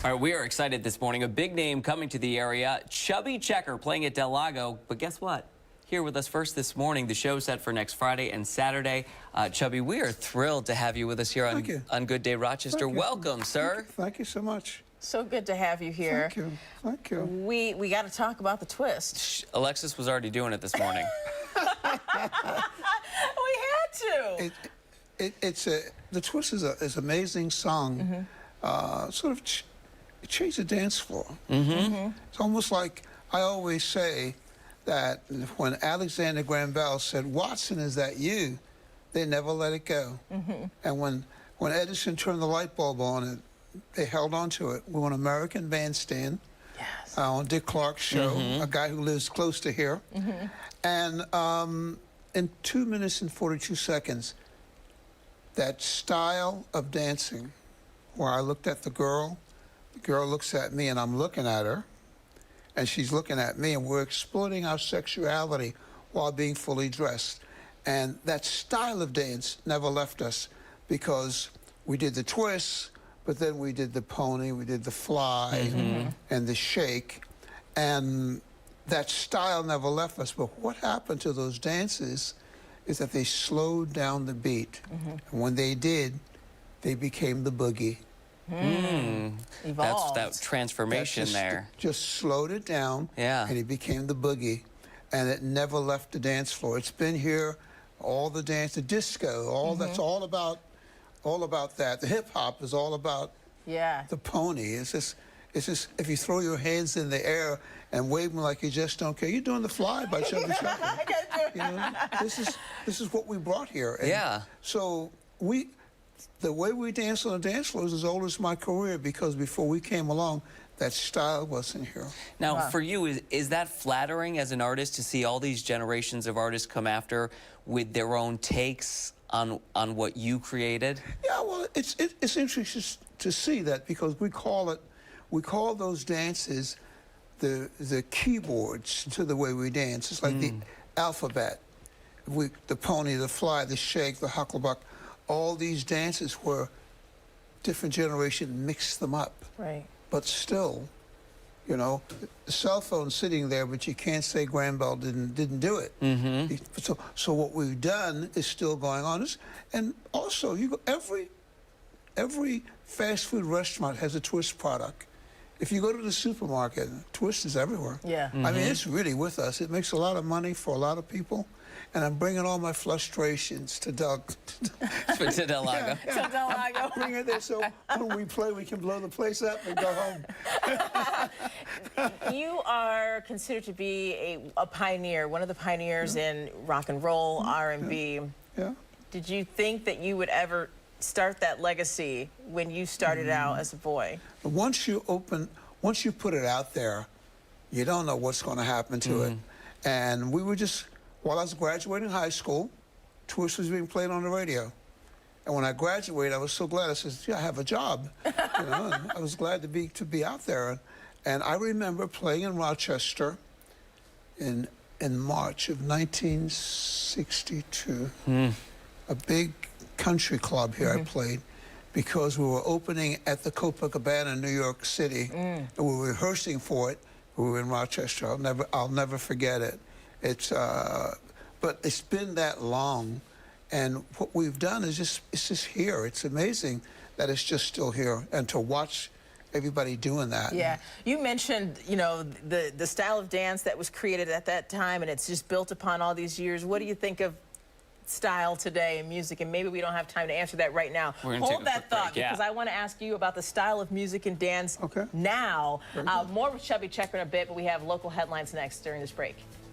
All right, we are excited this morning. A big name coming to the area, Chubby Checker playing at Del Lago. But guess what? Here with us first this morning, the show set for next Friday and Saturday. Chubby, we are thrilled to have you with us here on Good Day Rochester. Welcome, sir. Thank you so much. So good to have you here. Thank you. Thank you. We got to talk about the twist. Alexis was already doing it this morning. We had to. The twist is an amazing song. Sort of it changed the dance floor. It's almost like I always say that when Alexander Graham Bell said, "Watson, is that you?" they never let it go. And when Edison turned the light bulb on, they held on to it. We were an American Bandstand. Yes. On Dick Clark's show, a guy who lives close to here. And in 2 minutes and 42 seconds, that style of dancing, where I looked at the girl looks at me, and I'm looking at her, and she's looking at me, and we're exploiting our sexuality while being fully dressed. And that style of dance never left us, because we did the twist, but then we did the pony, we did the fly, and the shake, and that style never left us. But what happened to those dances is that they slowed down the beat. And when they did, they became the boogie. Evolved. That's that transformation there. Just slowed it down, and it became the boogie. And it never left the dance floor. It's been here, all the dance, the disco, all that's all about that. The hip hop is all about the pony. It's just if you throw your hands in the air and wave them like you just don't care, you're doing the fly by Chubby Checker. You know, this is what we brought here. And so the way we dance on the dance floor is as old as my career, because before we came along, that style wasn't here. Now, for you, is that flattering as an artist to see all these generations of artists come after with their own takes on what you created? Yeah, well, it's interesting to see that, because we call those dances the keyboards to the way we dance. It's like the alphabet. The pony, the fly, the shake, the hucklebuck. All these dances where different generations mixed them up. Right. But still, you know, the cell phone's sitting there, but you can't say Graham Bell didn't do it. So what we've done is still going on. And also, every fast food restaurant has a twist product. If you go to the supermarket, twist is everywhere. Yeah. I mean, it's really with us. It makes a lot of money for a lot of people. And I'm bringing all my frustrations to Del Lago. To Del Lago. Bring it there, so when we play, we can blow the place up and go home. You are considered to be a pioneer, one of the pioneers in rock and roll, R&B. Did you think that you would ever start that legacy when you started out as a boy? Once you put it out there, you don't know what's going to happen to it. And we were just, while I was graduating high school, twist was being played on the radio. And when I graduated, I was so glad. I said, yeah, I have a job. You know, and I was glad to be out there. And I remember playing in Rochester in March of 1962. A big country club here I played, because we were opening at the Copacabana in New York City, and we were rehearsing for it. We were in Rochester. I'll never forget it. But it's been that long, and what we've done is it's just here. It's amazing that it's just still here, and to watch everybody doing that. Yeah, you mentioned, you know, the style of dance that was created at that time, and it's just built upon all these years. What do you think of style today in music? And maybe we don't have time to answer that right now. Hold that thought, because I want to ask you about the style of music and dance now. More with Chubby Checker in a bit, but we have local headlines next during this break.